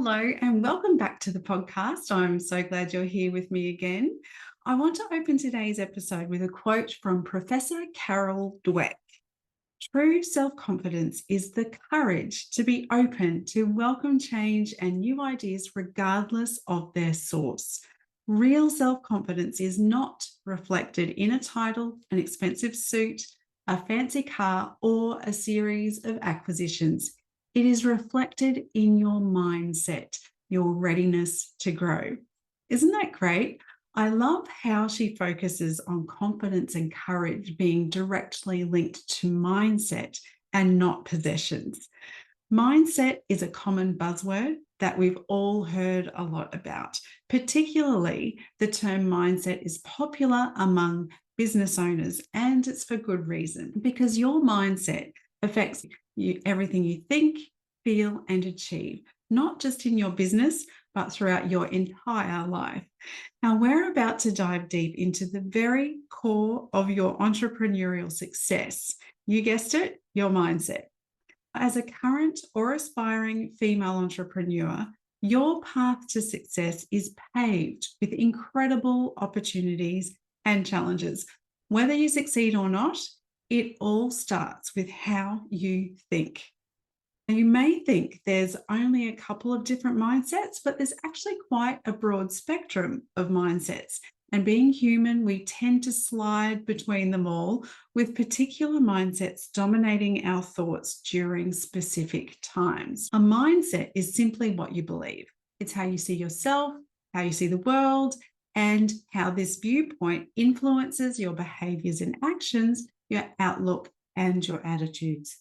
Hello and welcome back to the podcast. I'm so glad you're here with me again. I want to open today's episode with a quote from Professor Carol Dweck. True self-confidence is the courage to be open to welcome change and new ideas regardless of their source. Real self-confidence is not reflected in a title, an expensive suit, a fancy car, or a series of acquisitions. It is reflected in your mindset, your readiness to grow. Isn't that great? I love how she focuses on confidence and courage being directly linked to mindset and not possessions. Mindset is a common buzzword that we've all heard a lot about. Particularly, the term mindset is popular among business owners, and it's for good reason, because your mindset affects everything you think, feel, and achieve, not just in your business, but throughout your entire life. Now, we're about to dive deep into the very core of your entrepreneurial success. You guessed it, your mindset. As a current or aspiring female entrepreneur, your path to success is paved with incredible opportunities and challenges. Whether you succeed or not, it all starts with how you think. You may think there's only a couple of different mindsets, but there's actually quite a broad spectrum of mindsets. And being human, we tend to slide between them all, with particular mindsets dominating our thoughts during specific times. A mindset is simply what you believe. It's how you see yourself, how you see the world, and how this viewpoint influences your behaviors and actions, your outlook, and your attitudes.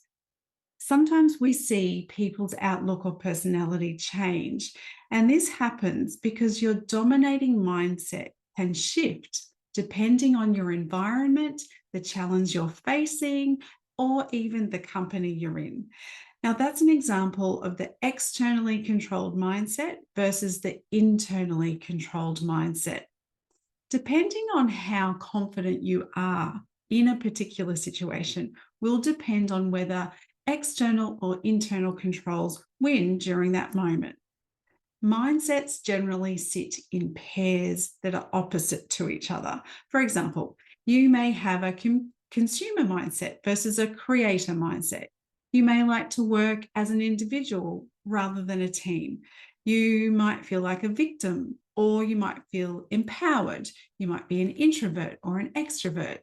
Sometimes we see people's outlook or personality change, and this happens because your dominating mindset can shift depending on your environment, the challenge you're facing, or even the company you're in. Now, that's an example of the externally controlled mindset versus the internally controlled mindset. Depending on how confident you are in a particular situation will depend on whether external or internal controls win during that moment. Mindsets generally sit in pairs that are opposite to each other. For example, you may have a consumer mindset versus a creator mindset. You may like to work as an individual rather than a team. You might feel like a victim, or you might feel empowered. You might be an introvert or an extrovert.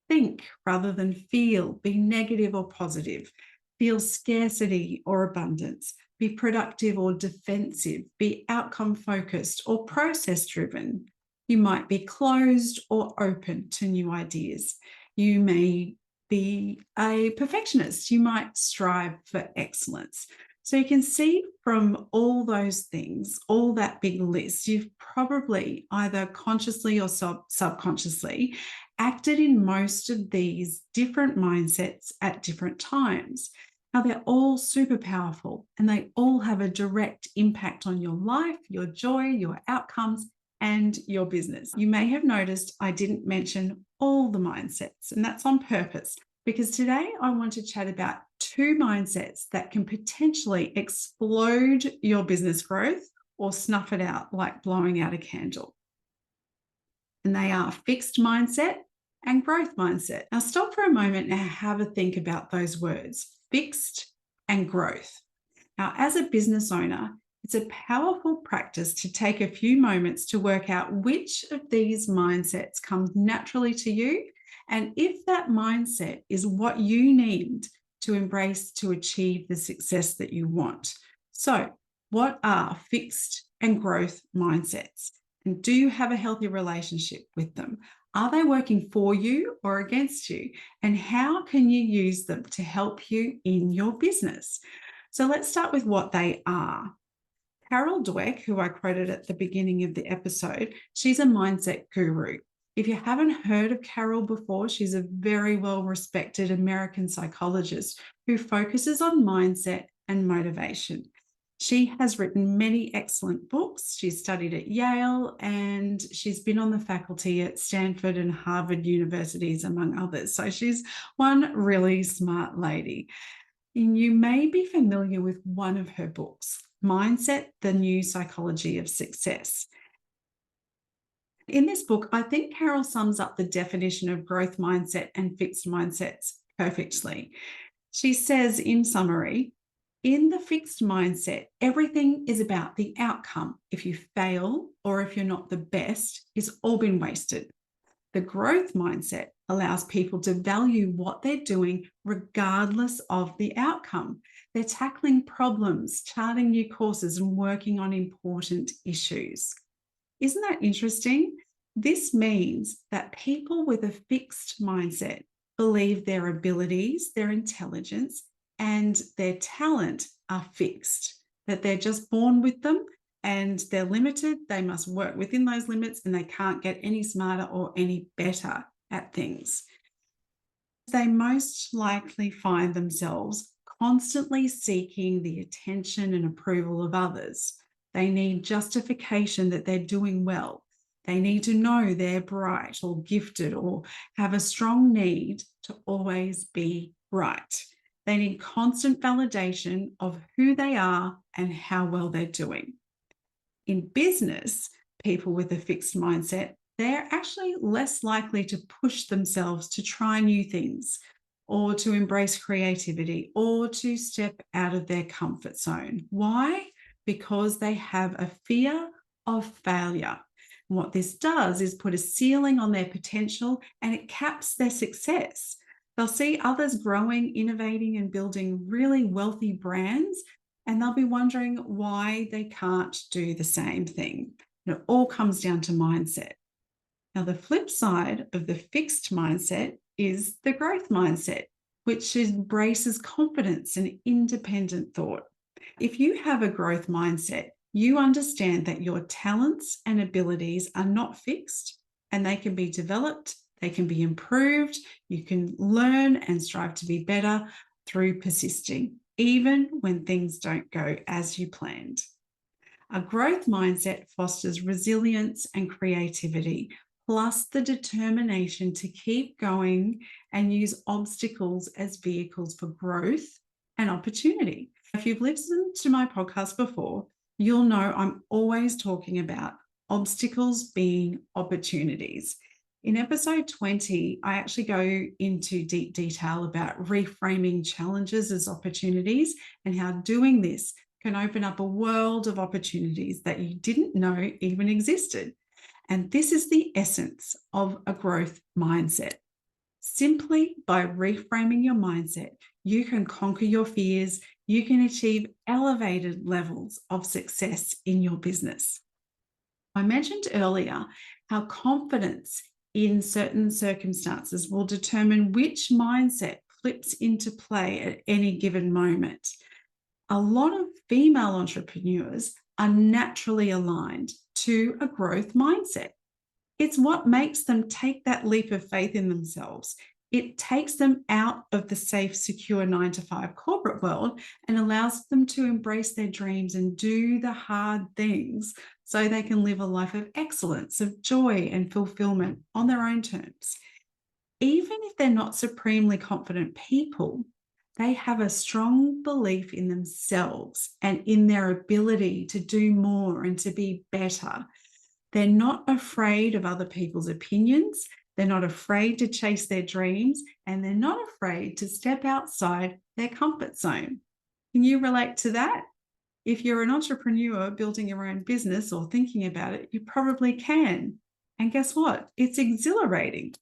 Think rather than feel. Be negative or positive. Feel scarcity or abundance. Be productive or defensive. Be outcome focused or process driven. You might be closed or open to new ideas. You may be a perfectionist. You might strive for excellence. So you can see from all those things, all that big list, you've probably either consciously or subconsciously acted in most of these different mindsets at different times. Now, they're all super powerful and they all have a direct impact on your life, your joy, your outcomes, and your business. You may have noticed I didn't mention all the mindsets, and that's on purpose, because today I want to chat about two mindsets that can potentially explode your business growth or snuff it out like blowing out a candle. And they are fixed mindset and growth mindset. Now stop for a moment and have a think about those words, fixed and growth. Now, as a business owner, it's a powerful practice to take a few moments to work out which of these mindsets comes naturally to you, and if that mindset is what you need to embrace to achieve the success that you want. So, what are fixed and growth mindsets? And do you have a healthy relationship with them? Are they working for you or against you? And how can you use them to help you in your business? So let's start with what they are. Carol Dweck, who I quoted at the beginning of the episode, she's a mindset guru. If you haven't heard of Carol before, she's a very well-respected American psychologist who focuses on mindset and motivation. She has written many excellent books. She's studied at Yale and she's been on the faculty at Stanford and Harvard universities, among others. So she's one really smart lady. And you may be familiar with one of her books, Mindset, the New Psychology of Success. In this book, I think Carol sums up the definition of growth mindset and fixed mindsets perfectly. She says, in summary, in the fixed mindset, everything is about the outcome. If you fail or if you're not the best, it's all been wasted. The growth mindset allows people to value what they're doing regardless of the outcome. They're tackling problems, charting new courses, and working on important issues. Isn't that interesting? This means that people with a fixed mindset believe their abilities, their intelligence, and their talent are fixed, that they're just born with them and they're limited. They must work within those limits and they can't get any smarter or any better at things. They most likely find themselves constantly seeking the attention and approval of others. They need justification that they're doing well. They need to know they're bright or gifted or have a strong need to always be right. They need constant validation of who they are and how well they're doing. In business, people with a fixed mindset, they're actually less likely to push themselves to try new things or to embrace creativity or to step out of their comfort zone. Why? Because they have a fear of failure. And what this does is put a ceiling on their potential and it caps their success. They'll see others growing, innovating, and building really wealthy brands, and they'll be wondering why they can't do the same thing. And it all comes down to mindset. Now, the flip side of the fixed mindset is the growth mindset, which embraces confidence and independent thought. If you have a growth mindset, you understand that your talents and abilities are not fixed and they can be developed, they can be improved, you can learn and strive to be better through persisting, even when things don't go as you planned. A growth mindset fosters resilience and creativity, plus the determination to keep going and use obstacles as vehicles for growth and opportunity. If you've listened to my podcast before, you'll know I'm always talking about obstacles being opportunities. In episode 20, I actually go into deep detail about reframing challenges as opportunities and how doing this can open up a world of opportunities that you didn't know even existed. And this is the essence of a growth mindset. Simply by reframing your mindset, you can conquer your fears, you can achieve elevated levels of success in your business. I mentioned earlier how confidence in certain circumstances will determine which mindset flips into play at any given moment. A lot of female entrepreneurs are naturally aligned to a growth mindset. It's what makes them take that leap of faith in themselves. It takes them out of the safe, secure 9-to-5 corporate world and allows them to embrace their dreams and do the hard things so they can live a life of excellence, of joy and fulfillment on their own terms. Even if they're not supremely confident people, they have a strong belief in themselves and in their ability to do more and to be better. They're not afraid of other people's opinions. They're not afraid to chase their dreams, and they're not afraid to step outside their comfort zone. Can you relate to that? If you're an entrepreneur building your own business or thinking about it, you probably can. And guess what? It's exhilarating.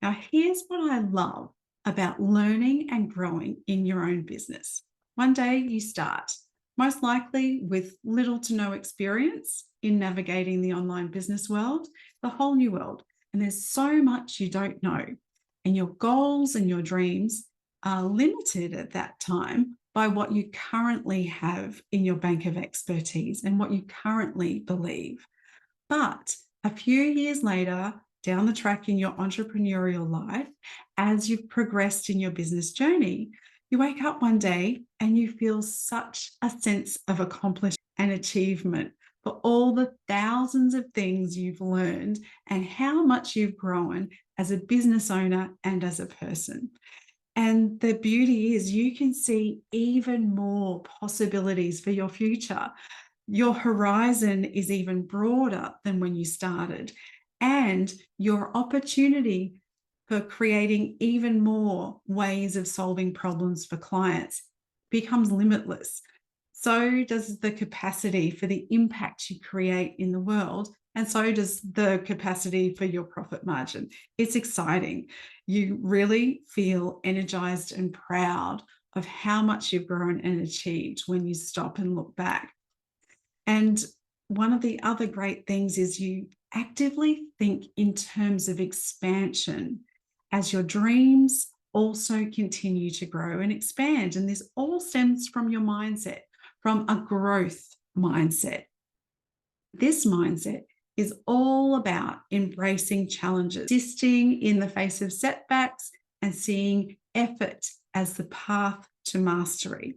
Now, here's what I love about learning and growing in your own business. One day you start, most likely with little to no experience in navigating the online business world, the whole new world. And there's so much you don't know. And your goals and your dreams are limited at that time by what you currently have in your bank of expertise and what you currently believe. But a few years later, down the track in your entrepreneurial life, as you've progressed in your business journey, you wake up one day and you feel such a sense of accomplishment and achievement for all the thousands of things you've learned and how much you've grown as a business owner and as a person. And the beauty is you can see even more possibilities for your future. Your horizon is even broader than when you started, and your opportunity for creating even more ways of solving problems for clients becomes limitless. So does the capacity for the impact you create in the world, and so does the capacity for your profit margin. It's exciting. You really feel energized and proud of how much you've grown and achieved when you stop and look back. And one of the other great things is you actively think in terms of expansion as your dreams also continue to grow and expand. And this all stems from your mindset, from a growth mindset. This mindset is all about embracing challenges, persisting in the face of setbacks, and seeing effort as the path to mastery.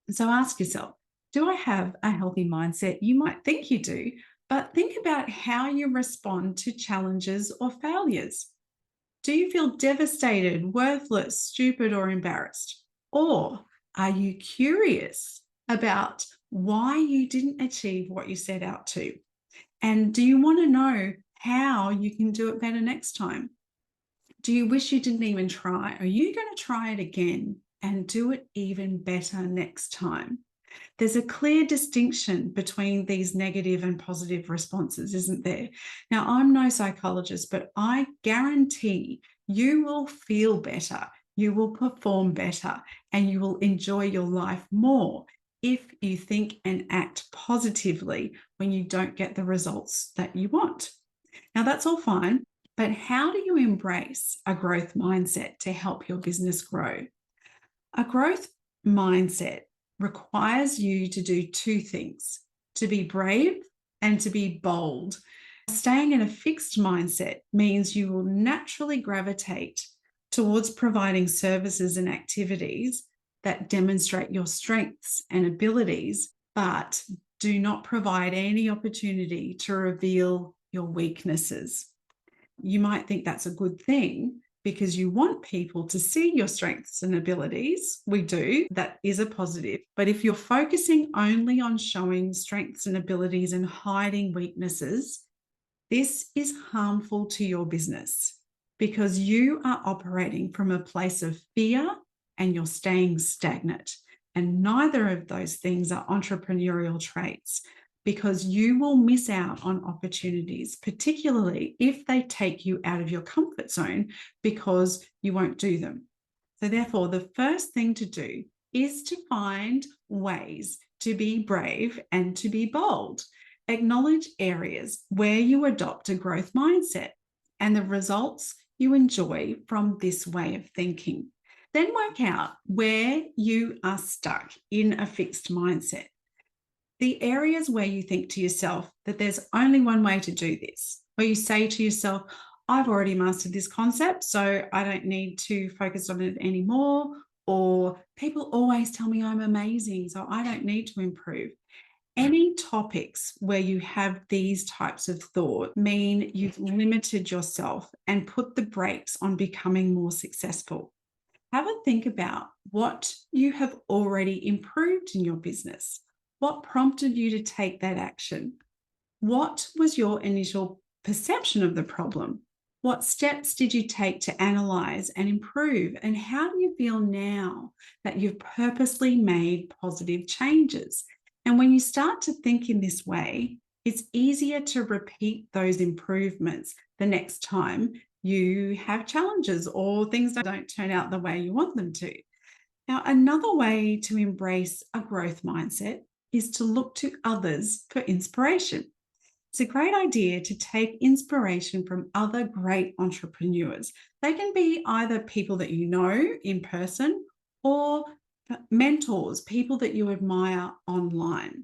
So ask yourself, do I have a healthy mindset? You might think you do, but think about how you respond to challenges or failures. Do you feel devastated, worthless, stupid, or embarrassed? Or are you curious about why you didn't achieve what you set out to? And do you want to know how you can do it better next time? Do you wish you didn't even try? Are you going to try it again and do it even better next time? There's a clear distinction between these negative and positive responses, isn't there? Now, I'm no psychologist, but I guarantee you will feel better, you will perform better, and you will enjoy your life more if you think and act positively when you don't get the results that you want. Now, that's all fine, but how do you embrace a growth mindset to help your business grow? A growth mindset requires you to do two things: to be brave and to be bold. Staying in a fixed mindset means you will naturally gravitate towards providing services and activities that demonstrate your strengths and abilities, but do not provide any opportunity to reveal your weaknesses. You might think that's a good thing because you want people to see your strengths and abilities. We do. That is a positive. But if you're focusing only on showing strengths and abilities and hiding weaknesses, this is harmful to your business because you are operating from a place of fear and you're staying stagnant. And neither of those things are entrepreneurial traits, because you will miss out on opportunities, particularly if they take you out of your comfort zone, because you won't do them. So therefore, the first thing to do is to find ways to be brave and to be bold. Acknowledge areas where you adopt a growth mindset and the results you enjoy from this way of thinking. Then work out where you are stuck in a fixed mindset. The areas where you think to yourself that there's only one way to do this, where you say to yourself, I've already mastered this concept, so I don't need to focus on it anymore, or people always tell me I'm amazing, so I don't need to improve. Any topics where you have these types of thought mean you've limited yourself and put the brakes on becoming more successful. Have a think about what you have already improved in your business. What prompted you to take that action? What was your initial perception of the problem? What steps did you take to analyze and improve? And how do you feel now that you've purposely made positive changes? And when you start to think in this way, it's easier to repeat those improvements the next time you have challenges or things that don't turn out the way you want them to. Now, another way to embrace a growth mindset is to look to others for inspiration. It's a great idea to take inspiration from other great entrepreneurs. They can be either people that you know in person or mentors, people that you admire online.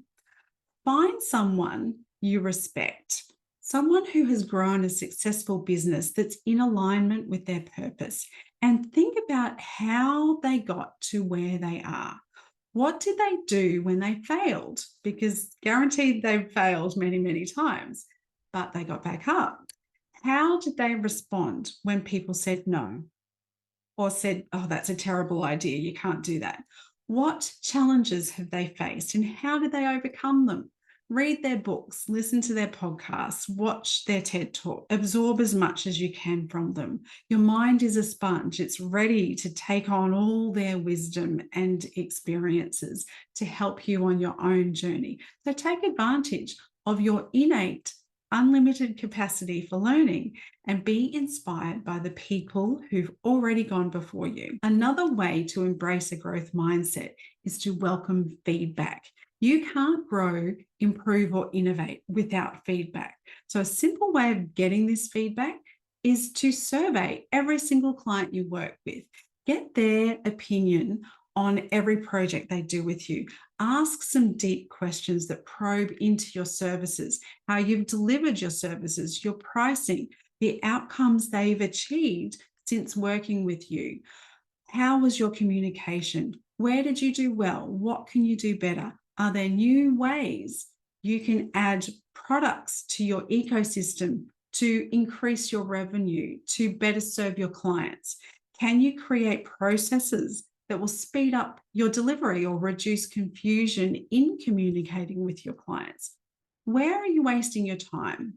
Find someone you respect, someone who has grown a successful business that's in alignment with their purpose, and think about how they got to where they are. What did they do when they failed? Because guaranteed they've failed many, many times, but they got back up. How did they respond when people said no? or said, oh, that's a terrible idea, you can't do that? What challenges have they faced and how did they overcome them? Read their books, listen to their podcasts, watch their TED Talk, absorb as much as you can from them. Your mind is a sponge. It's ready to take on all their wisdom and experiences to help you on your own journey. So take advantage of your innate, unlimited capacity for learning and be inspired by the people who've already gone before you. Another way to embrace a growth mindset is to welcome feedback. You can't grow, improve, or innovate without feedback. So a simple way of getting this feedback is to survey every single client you work with. Get their opinion on every project they do with you. Ask some deep questions that probe into your services, how you've delivered your services, your pricing, the outcomes they've achieved since working with you. How was your communication? Where did you do well? What can you do better? Are there new ways you can add products to your ecosystem to increase your revenue, to better serve your clients? Can you create processes that will speed up your delivery or reduce confusion in communicating with your clients? Where are you wasting your time?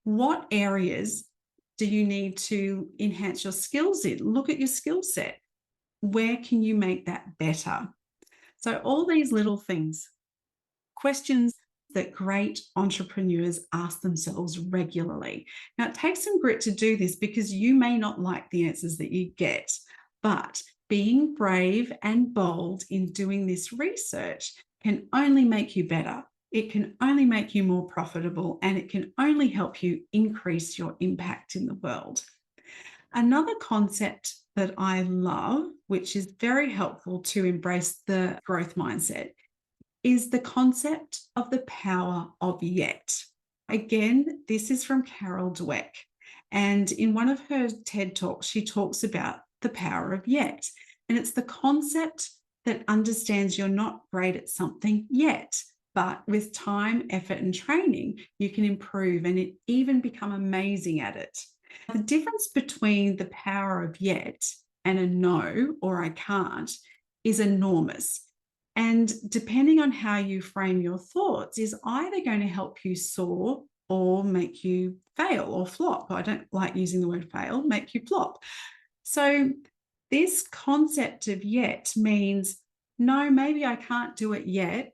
What areas do you need to enhance your skills in? Look at your skill set. Where can you make that better? So all these little things, questions that great entrepreneurs ask themselves regularly. Now, it takes some grit to do this because you may not like the answers that you get, but being brave and bold in doing this research can only make you better. It can only make you more profitable, and it can only help you increase your impact in the world. Another concept that I love, which is very helpful to embrace the growth mindset, is the concept of the power of yet. Again, this is from Carol Dweck. And in one of her TED Talks, she talks about the power of yet. And it's the concept that understands you're not great at something yet, but with time, effort, and training, you can improve and even become amazing at it. The difference between the power of yet and a no or I can't is enormous. And depending on how you frame your thoughts is either going to help you soar or make you fail or flop. I don't like using the word fail, make you flop. So this concept of yet means, no, maybe I can't do it yet,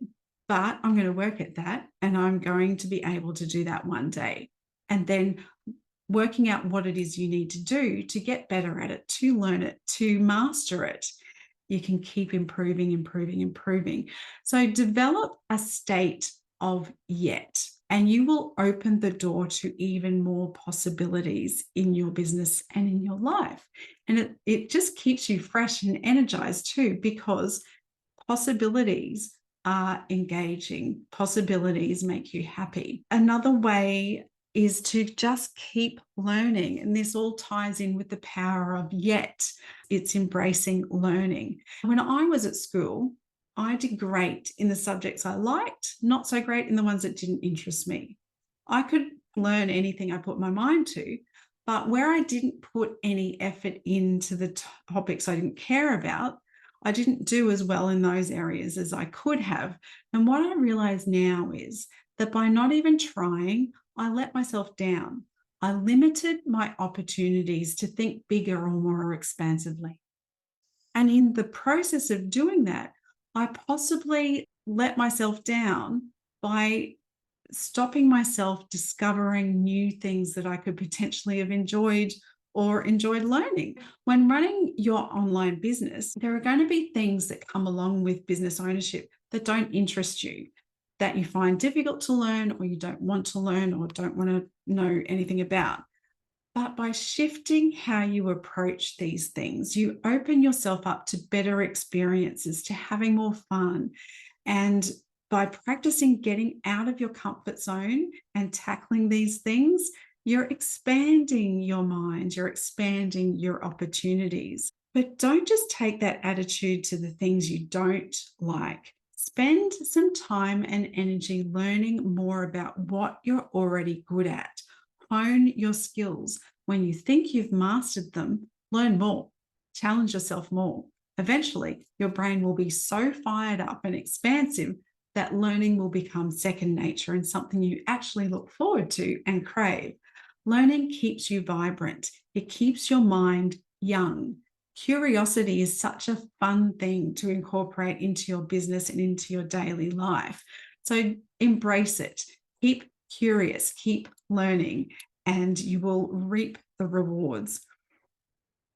but I'm going to work at that and I'm going to be able to do that one day. And then working out what it is you need to do to get better at it, to learn it, to master it. You can keep improving. So develop a state of yet, and you will open the door to even more possibilities in your business and in your life. And it just keeps you fresh and energized too, because possibilities are engaging. Possibilities make you happy. Another way is to just keep learning. And this all ties in with the power of yet. It's embracing learning. When I was at school, I did great in the subjects I liked, not so great in the ones that didn't interest me. I could learn anything I put my mind to, but where I didn't put any effort into the topics I didn't care about, I didn't do as well in those areas as I could have. And what I realize now is that by not even trying, I let myself down. I limited my opportunities to think bigger or more expansively. And in the process of doing that, I possibly let myself down by stopping myself discovering new things that I could potentially have enjoyed or enjoyed learning. When running your online business, there are going to be things that come along with business ownership that don't interest you, that you find difficult to learn or you don't want to learn or don't want to know anything about. But by shifting how you approach these things, you open yourself up to better experiences, to having more fun. And by practicing getting out of your comfort zone and tackling these things, you're expanding your mind, you're expanding your opportunities. But don't just take that attitude to the things you don't like. Spend some time and energy learning more about what you're already good at. Hone your skills. When you think you've mastered them, learn more. Challenge yourself more. Eventually, your brain will be so fired up and expansive that learning will become second nature and something you actually look forward to and crave. Learning keeps you vibrant. It keeps your mind young. Curiosity is such a fun thing to incorporate into your business and into your daily life. So embrace it. Keep curious, keep learning, and you will reap the rewards.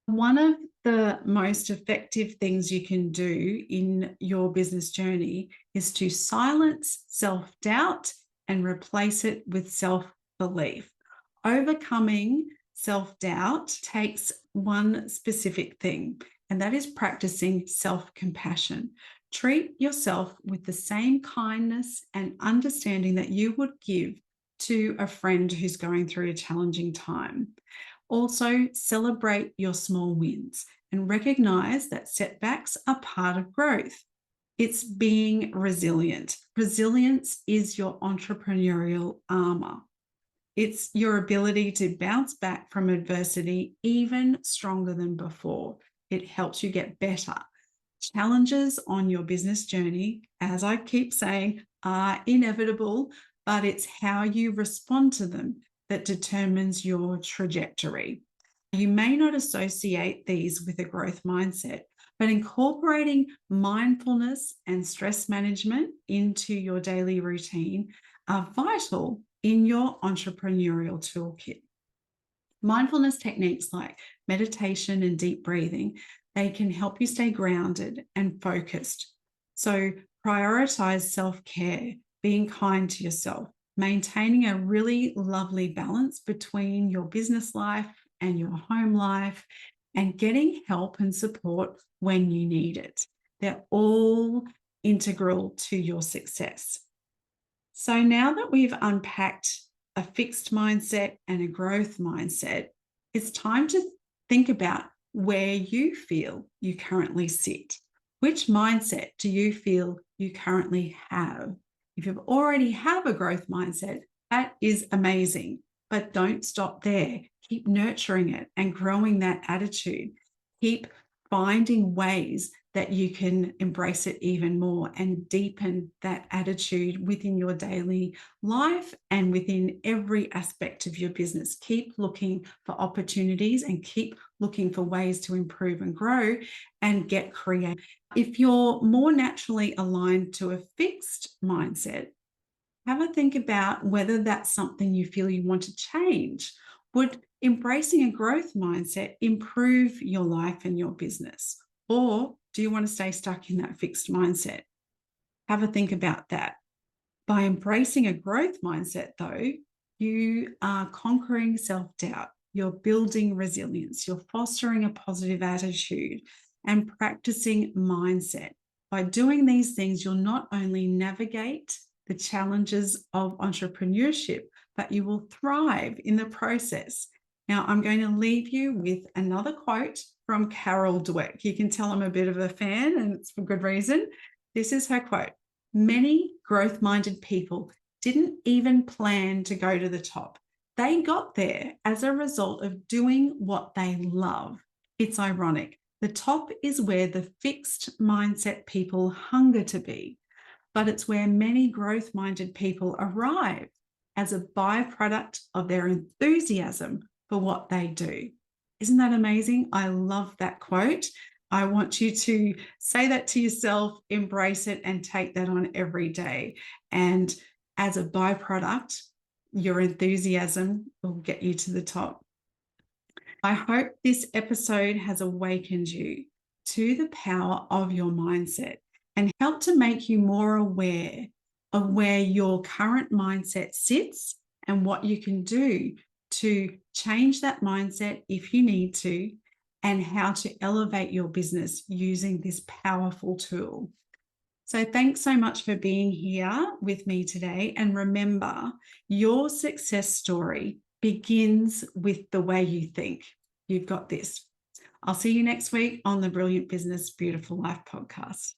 One of the most effective things you can do in your business journey is to silence self-doubt and replace it with self-belief. Overcoming self-doubt takes one specific thing, and that is practicing self-compassion. Treat yourself with the same kindness and understanding that you would give to a friend who's going through a challenging time. Also, celebrate your small wins and recognize that setbacks are part of growth. It's being resilient. Resilience is your entrepreneurial armor. It's your ability to bounce back from adversity even stronger than before. It helps you get better. Challenges on your business journey, as I keep saying, are inevitable, but it's how you respond to them that determines your trajectory. You may not associate these with a growth mindset, but incorporating mindfulness and stress management into your daily routine are vital in your entrepreneurial toolkit. Mindfulness techniques like meditation and deep breathing, they can help you stay grounded and focused. So prioritize self-care, being kind to yourself, maintaining a really lovely balance between your business life and your home life, and getting help and support when you need it. They're all integral to your success. So now that we've unpacked a fixed mindset and a growth mindset, it's time to think about where you feel you currently sit. Which mindset do you feel you currently have? If you already have a growth mindset, that is amazing, but don't stop there. Keep nurturing it and growing that attitude. Keep finding ways that you can embrace it even more and deepen that attitude within your daily life and within every aspect of your business. Keep looking for opportunities and keep looking for ways to improve and grow and get creative. If you're more naturally aligned to a fixed mindset, have a think about whether that's something you feel you want to change. Would embracing a growth mindset improve your life and your business? Or do you want to stay stuck in that fixed mindset? Have a think about that. By embracing a growth mindset, though, you are conquering self-doubt. You're building resilience. You're fostering a positive attitude and practicing mindset. By doing these things, you'll not only navigate the challenges of entrepreneurship, but you will thrive in the process. Now, I'm going to leave you with another quote from Carol Dweck. You can tell I'm a bit of a fan, and it's for good reason. This is her quote. Many growth-minded people didn't even plan to go to the top. They got there as a result of doing what they love. It's ironic. The top is where the fixed mindset people hunger to be, but it's where many growth-minded people arrive as a byproduct of their enthusiasm for what they do. Isn't that amazing? I love that quote. I want you to say that to yourself, embrace it, and take that on every day. And as a byproduct, your enthusiasm will get you to the top. I hope this episode has awakened you to the power of your mindset and helped to make you more aware of where your current mindset sits and what you can do to change that mindset if you need to, and how to elevate your business using this powerful tool. So thanks so much for being here with me today. And remember, your success story begins with the way you think. You've got this. I'll see you next week on the Brilliant Business, Beautiful Life podcast.